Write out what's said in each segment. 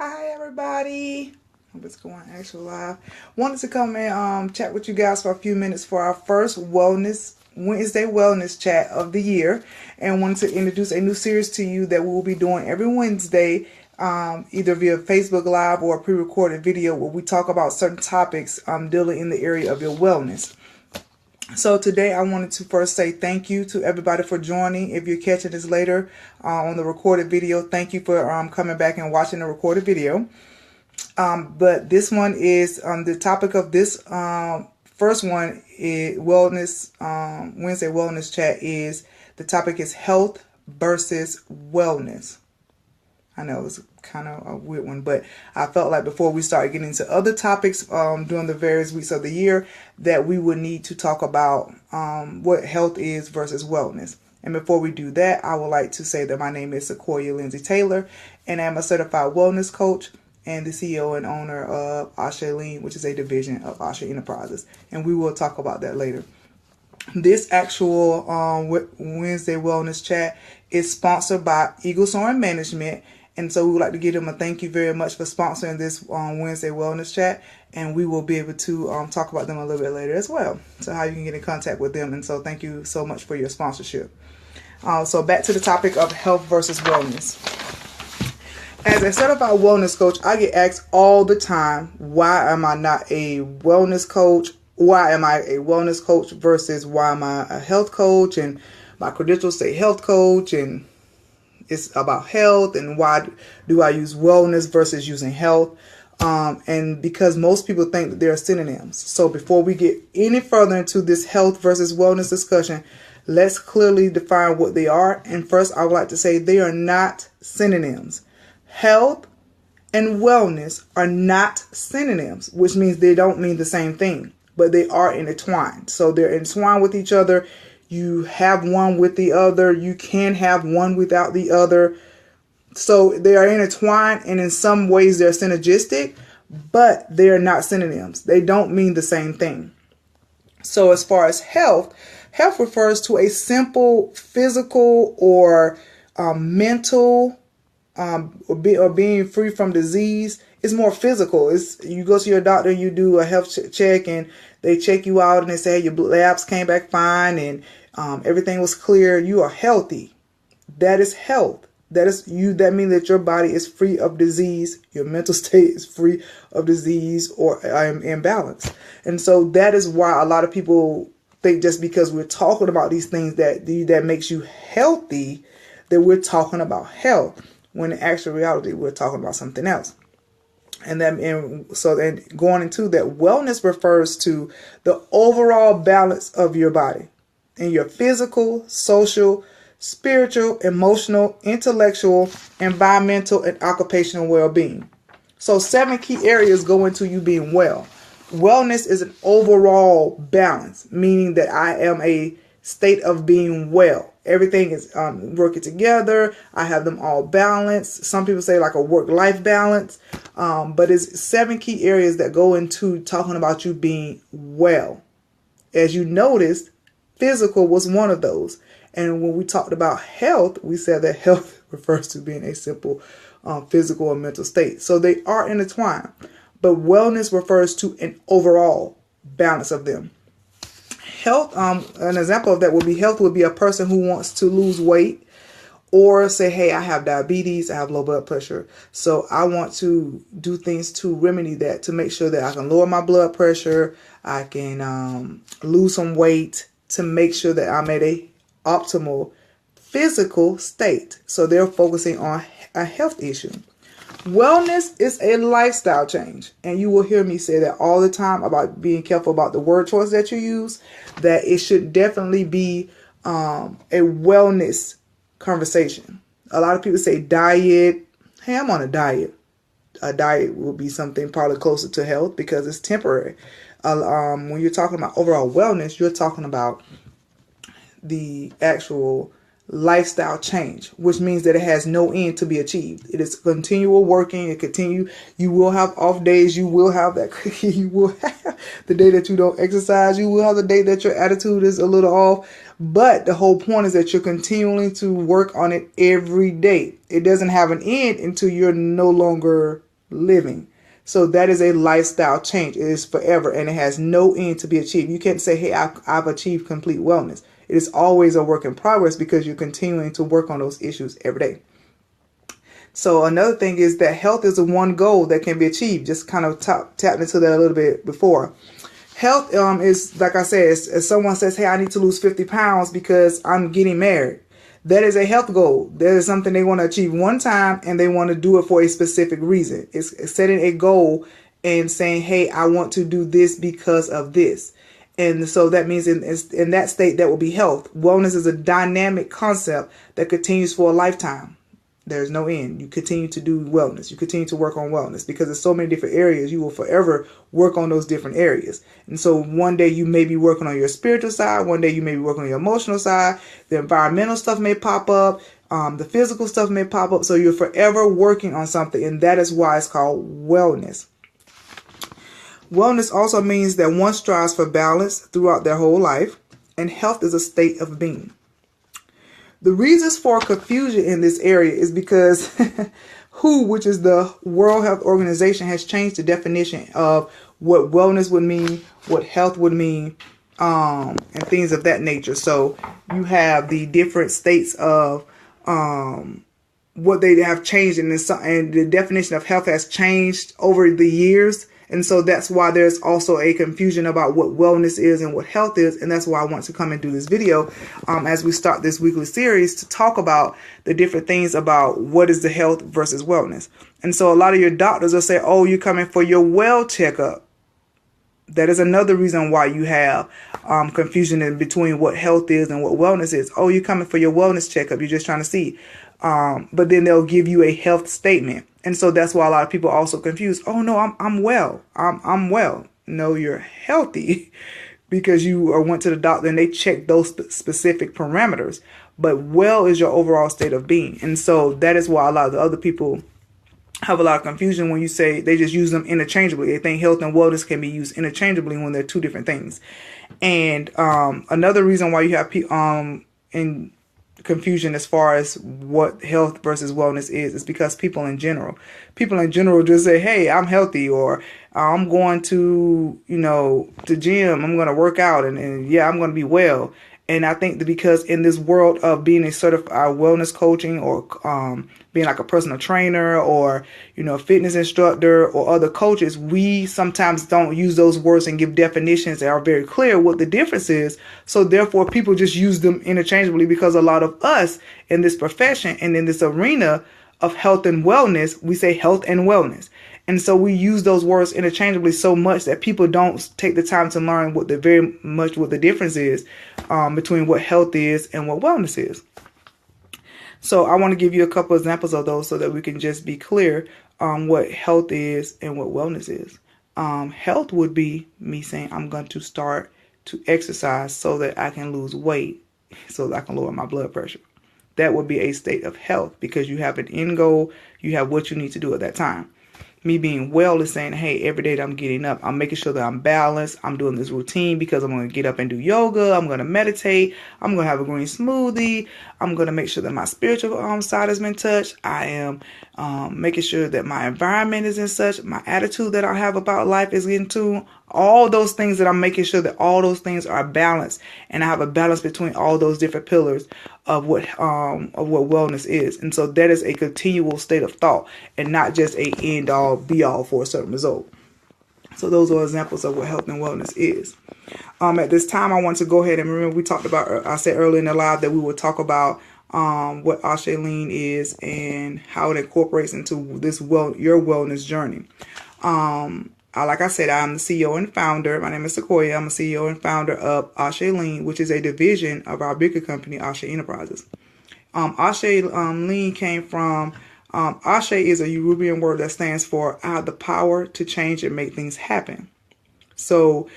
Hi everybody. Hope it's going actual live. Wanted to come and chat with you guys for a few minutes for our first Wednesday wellness chat of the year, and wanted to introduce a new series to you that we will be doing every Wednesday, either via Facebook Live or a pre-recorded video where we talk about certain topics dealing in the area of your wellness. So today I wanted to first say thank you to everybody for joining. If you're catching this later on the recorded video, thank you for coming back and watching the recorded video. But this one is the topic of this first one is wellness. Wednesday wellness chat is the topic is health versus wellness. I know it was kind of a weird one, but I felt like before we start getting into other topics during the various weeks of the year that we would need to talk about what health is versus wellness. And before we do that, I would like to say that my name is Sequoia Lindsay Taylor, and I'm a certified wellness coach and the CEO and owner of aselean, which is a division of Asha Enterprises. And we will talk about that later. This actual Wednesday wellness chat is sponsored by Eagle Soaring Management. And so we would like to give them a thank you very much for sponsoring this Wednesday wellness chat. And we will be able to talk about them a little bit later as well. So how you can get in contact with them. And so thank you so much for your sponsorship. So back to the topic of health versus wellness. As a certified wellness coach, I get asked all the time, why am I not a wellness coach? Why am I a wellness coach versus why am I a health coach? And my credentials say health coach, and it's about health, and why do I use wellness versus using health? And because most people think that they are synonyms. So before we get any further into this health versus wellness discussion, let's clearly define what they are. And first, I would like to say they are not synonyms. Health and wellness are not synonyms, which means they don't mean the same thing, but they are intertwined. So they're entwined with each other. You have one with the other. You can have one without the other. So they are intertwined, and in some ways they're synergistic, but they are not synonyms. They don't mean the same thing. So as far as health refers to a simple physical or mental or being free from disease. It's more physical. It's you go to your doctor, you do a health check, and they check you out, and they say your labs came back fine, and everything was clear. You are healthy. That is health. That is you. That means that your body is free of disease. Your mental state is free of disease or imbalance. And so that is why a lot of people think just because we're talking about these things that makes you healthy, that we're talking about health. When in actual reality, we're talking about something else. And then going into that, wellness refers to the overall balance of your body and your physical, social, spiritual, emotional, intellectual, environmental, and occupational well-being. So 7 key areas go into you being well. Wellness is an overall balance, meaning that I am a state of being well. Everything is working together. I have them all balanced. Some people say like a work-life balance, but it's 7 key areas that go into talking about you being well. As you noticed, physical was one of those. And when we talked about health, we said that health refers to being a simple physical or mental state. So they are intertwined, but wellness refers to an overall balance of them. Health, an example of that would be health would be a person who wants to lose weight or say, hey, I have diabetes, I have low blood pressure. So I want to do things to remedy that, to make sure that I can lower my blood pressure. I can lose some weight to make sure that I'm at a optimal physical state. So they're focusing on a health issue. Wellness is a lifestyle change, and you will hear me say that all the time about being careful about the word choice that you use, that it should definitely be a wellness conversation. A lot of people say diet. Hey, I'm on a diet. A diet will be something probably closer to health because it's temporary. When you're talking about overall wellness, you're talking about the actual lifestyle change, which means that it has no end to be achieved. It is continual working. You will have off days. You will have that. You will have the day that you don't exercise. You will have the day that your attitude is a little off. But the whole point is that you're continuing to work on it every day. It doesn't have an end until you're no longer living. So that is a lifestyle change. It is forever and it has no end to be achieved. You can't say, hey, I've achieved complete wellness. It is always a work in progress because you're continuing to work on those issues every day. So another thing is that health is the one goal that can be achieved. Just kind of tapped into that a little bit before. Health is, like I said, as someone says, hey, I need to lose 50 pounds because I'm getting married. That is a health goal. That is something they want to achieve one time and they want to do it for a specific reason. It's setting a goal and saying, hey, I want to do this because of this. And so that means in that state, that will be health. Wellness is a dynamic concept that continues for a lifetime. There's no end. You continue to do wellness. You continue to work on wellness because there's so many different areas. You will forever work on those different areas. And so one day you may be working on your spiritual side. One day you may be working on your emotional side. The environmental stuff may pop up. The physical stuff may pop up. So you're forever working on something. And that is why it's called wellness. Wellness also means that one strives for balance throughout their whole life. And health is a state of being. The reasons for confusion in this area is because WHO, which is the World Health Organization, has changed the definition of what wellness would mean, what health would mean, and things of that nature. So you have the different states of what they have changed, and the definition of health has changed over the years. And so that's why there's also a confusion about what wellness is and what health is. And that's why I want to come and do this video as we start this weekly series to talk about the different things about what is the health versus wellness. And so a lot of your doctors will say, oh, you're coming for your well checkup. That is another reason why you have confusion in between what health is and what wellness is. Oh, you're coming for your wellness checkup. You're just trying to see. But then they'll give you a health statement. And so that's why a lot of people are also confused. Oh, no, I'm well. I'm well. No, you're healthy because you went to the doctor and they checked those specific parameters. But well is your overall state of being. And so that is why a lot of the other people have a lot of confusion when you say they just use them interchangeably. They think health and wellness can be used interchangeably when they're two different things. And another reason why you have in confusion as far as what health versus wellness is because people in general just say, hey, I'm healthy, or I'm going to, the gym, I'm going to work out and yeah, I'm going to be well. And I think that because in this world of being a certified wellness coaching or being like a personal trainer or, fitness instructor or other coaches, we sometimes don't use those words and give definitions that are very clear what the difference is. So therefore, people just use them interchangeably because a lot of us in this profession and in this arena of health and wellness, we say health and wellness. And so we use those words interchangeably so much that people don't take the time to learn what the difference is between what health is and what wellness is. So I want to give you a couple examples of those so that we can just be clear on what health is and what wellness is. Health would be me saying I'm going to start to exercise so that I can lose weight, so that I can lower my blood pressure. That would be a state of health because you have an end goal, you have what you need to do at that time. Me being well is saying, hey, every day that I'm getting up, I'm making sure that I'm balanced. I'm doing this routine because I'm going to get up and do yoga. I'm going to meditate. I'm going to have a green smoothie. I'm going to make sure that my spiritual side has been touched. I am making sure that my environment is in such. My attitude that I have about life is in tune. All those things that I'm making sure that all those things are balanced. And I have a balance between all those different pillars of what wellness is. And so that is a continual state of thought and not just a end all be all for a certain result. So those are examples of what health and wellness is. At this time, I want to go ahead and remember we talked about, I said earlier in the live that we would talk about what aselean is and how it incorporates into this your wellness journey. Like I said, I'm the CEO and founder. My name is Sequoia. I'm a CEO and founder of aselean, which is a division of our bigger company, Ashe Enterprises. Aselean came from, Ashe is a Yoruban word that stands for I have the power to change and make things happen. So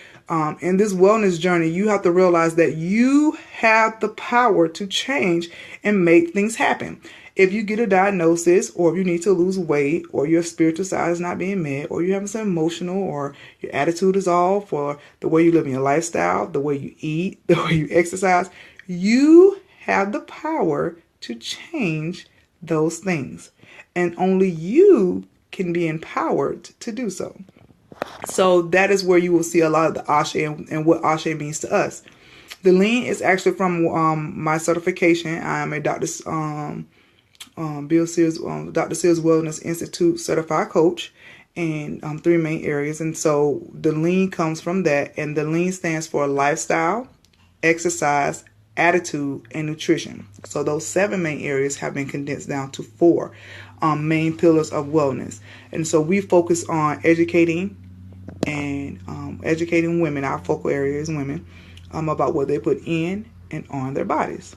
in this wellness journey, you have to realize that you have the power to change and make things happen. If you get a diagnosis, or if you need to lose weight, or your spiritual side is not being met, or you're having some emotional, or your attitude is off, or the way you live in your lifestyle, the way you eat, the way you exercise, you have the power to change those things. And only you can be empowered to do so. So that is where you will see a lot of the Ashe and what Ashe means to us. The lean is actually from my certification. I am a Dr. Bill Sears, Dr. Sears Wellness Institute certified coach in 3 main areas. And so the lean comes from that. And the lean stands for lifestyle, exercise, attitude, and nutrition. So those 7 main areas have been condensed down to 4 main pillars of wellness. And so we focus on educating women. Our focal area is women, about what they put in and on their bodies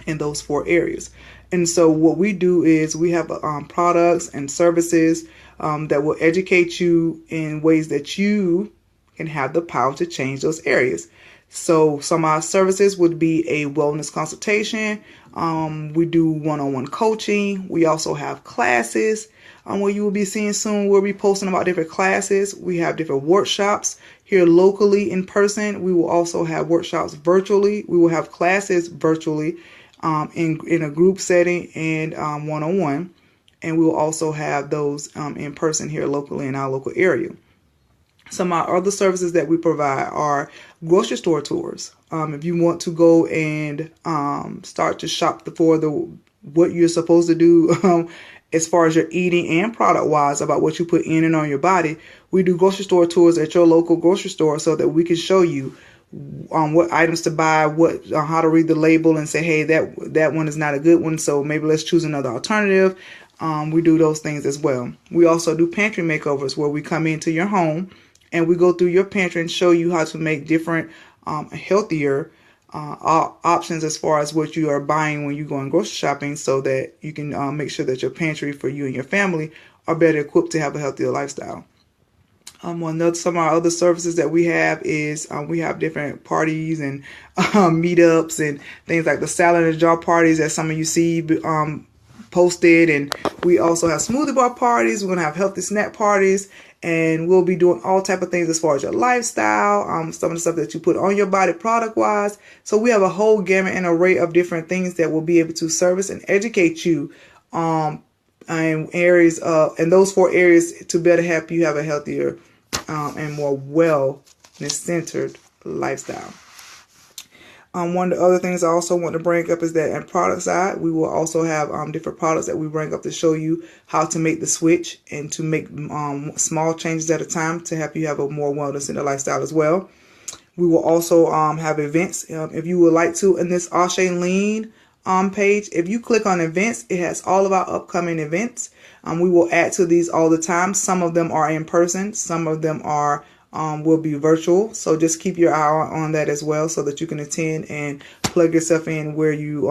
in those 4 areas. And so what we do is we have products and services that will educate you in ways that you can have the power to change those areas. So some of our services would be a wellness consultation. We do one-on-one coaching. We also have classes where you will be seeing soon. We'll be posting about different classes. We have different workshops here locally in person. We will also have workshops virtually. We will have classes virtually in a group setting and one-on-one. And we will also have those in person here locally in our local area. Some of our other services that we provide are grocery store tours. If you want to go and start to shop for what you're supposed to do as far as your eating and product wise about what you put in and on your body, we do grocery store tours at your local grocery store so that we can show you what items to buy, how to read the label and say, hey, that one is not a good one, so maybe let's choose another alternative. We do those things as well. We also do pantry makeovers where we come into your home and we go through your pantry and show you how to make different healthier options as far as what you are buying when you go in grocery shopping, so that you can make sure that your pantry for you and your family are better equipped to have a healthier lifestyle. Some of our other services that we have is we have different parties and meetups and things like the salad and jar parties that some of you see posted. And we also have smoothie bar parties. We're going to have healthy snack parties. And we'll be doing all type of things as far as your lifestyle, some of the stuff that you put on your body product-wise. So we have a whole gamut and array of different things that will be able to service and educate you in areas in those 4 areas to better help you have a healthier and more wellness-centered lifestyle. One of the other things I also want to bring up is that in product side, we will also have different products that we bring up to show you how to make the switch and to make small changes at a time to help you have a more wellness-centered lifestyle as well. We will also have events if you would like to. In this Ashe Lean page, if you click on events, it has all of our upcoming events. We will add to these all the time. Some of them are in person. Some of them are will be virtual. So just keep your eye on that as well so that you can attend and plug yourself in where you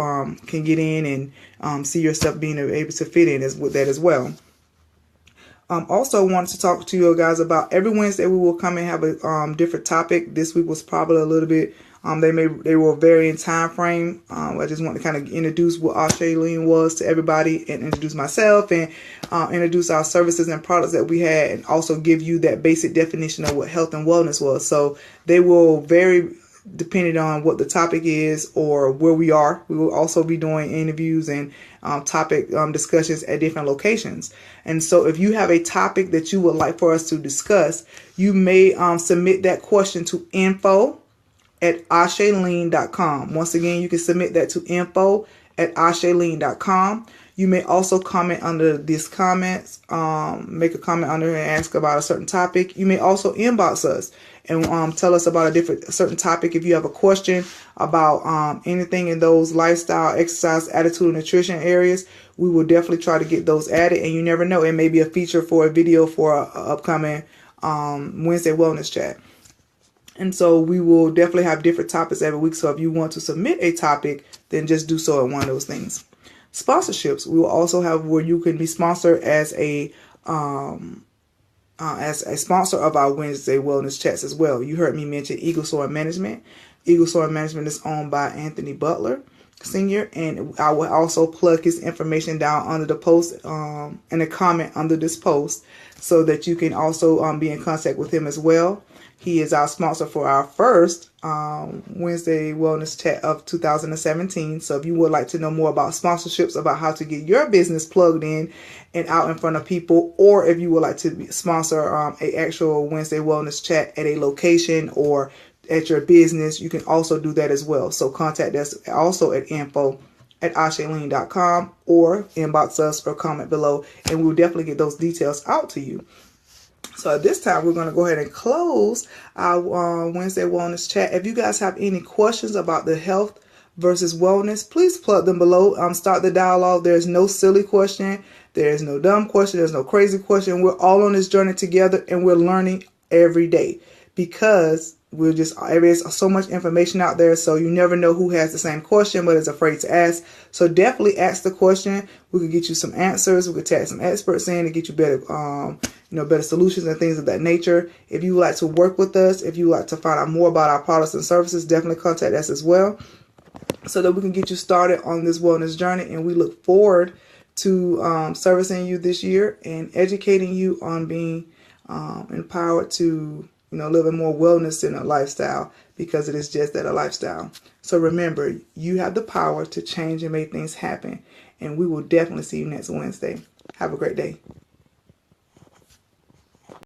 can get in and see yourself being able to fit in with that as well. Also wanted to talk to you guys about every Wednesday we will come and have a different topic. This week was probably a little bit they will vary in time frame. I just want to kind of introduce what aselean was to everybody and introduce myself and introduce our services and products that we had, and also give you that basic definition of what health and wellness was. So they will vary depending on what the topic is or where we are. We will also be doing interviews and topic discussions at different locations. And so if you have a topic that you would like for us to discuss, you may submit that question to info@aselean.com. Once again, you can submit that to info@aselean.com. You may also comment under these comments, make a comment under and ask about a certain topic. You may also inbox us and tell us about a certain topic. If you have a question about anything in those lifestyle, exercise, attitude, and nutrition areas, we will definitely try to get those added. And you never know, it may be a feature for a video for an upcoming Wednesday Wellness Chat. And so we will definitely have different topics every week. So if you want to submit a topic, then just do so in one of those things. Sponsorships, we will also have where you can be sponsored as a sponsor of our Wednesday Wellness Chats as well. You heard me mention Eagle Soar Management. Eagle Soar Management is owned by Anthony Butler Sr. And I will also plug his information down under the post and a comment under this post so that you can also be in contact with him as well. He is our sponsor for our first Wednesday Wellness Chat of 2017. So if you would like to know more about sponsorships, about how to get your business plugged in and out in front of people, or if you would like to sponsor a actual Wednesday Wellness Chat at a location or at your business, you can also do that as well. So contact us also at info@aselean.com or inbox us or comment below, and we'll definitely get those details out to you. So at this time, we're going to go ahead and close our Wednesday Wellness Chat. If you guys have any questions about the health versus wellness, please plug them below. Start the dialogue. There's no silly question. There's no dumb question. There's no crazy question. We're all on this journey together, and we're learning every day because there's so much information out there. So you never know who has the same question but is afraid to ask. So definitely ask the question. We could get you some answers. We could tag some experts in to get you better, better solutions and things of that nature. If you would like to work with us, if you would like to find out more about our products and services, definitely contact us as well, so that we can get you started on this wellness journey. And we look forward to servicing you this year and educating you on being empowered to live a more wellness in a lifestyle, because it is just that, a lifestyle. So remember, you have the power to change and make things happen. And we will definitely see you next Wednesday. Have a great day.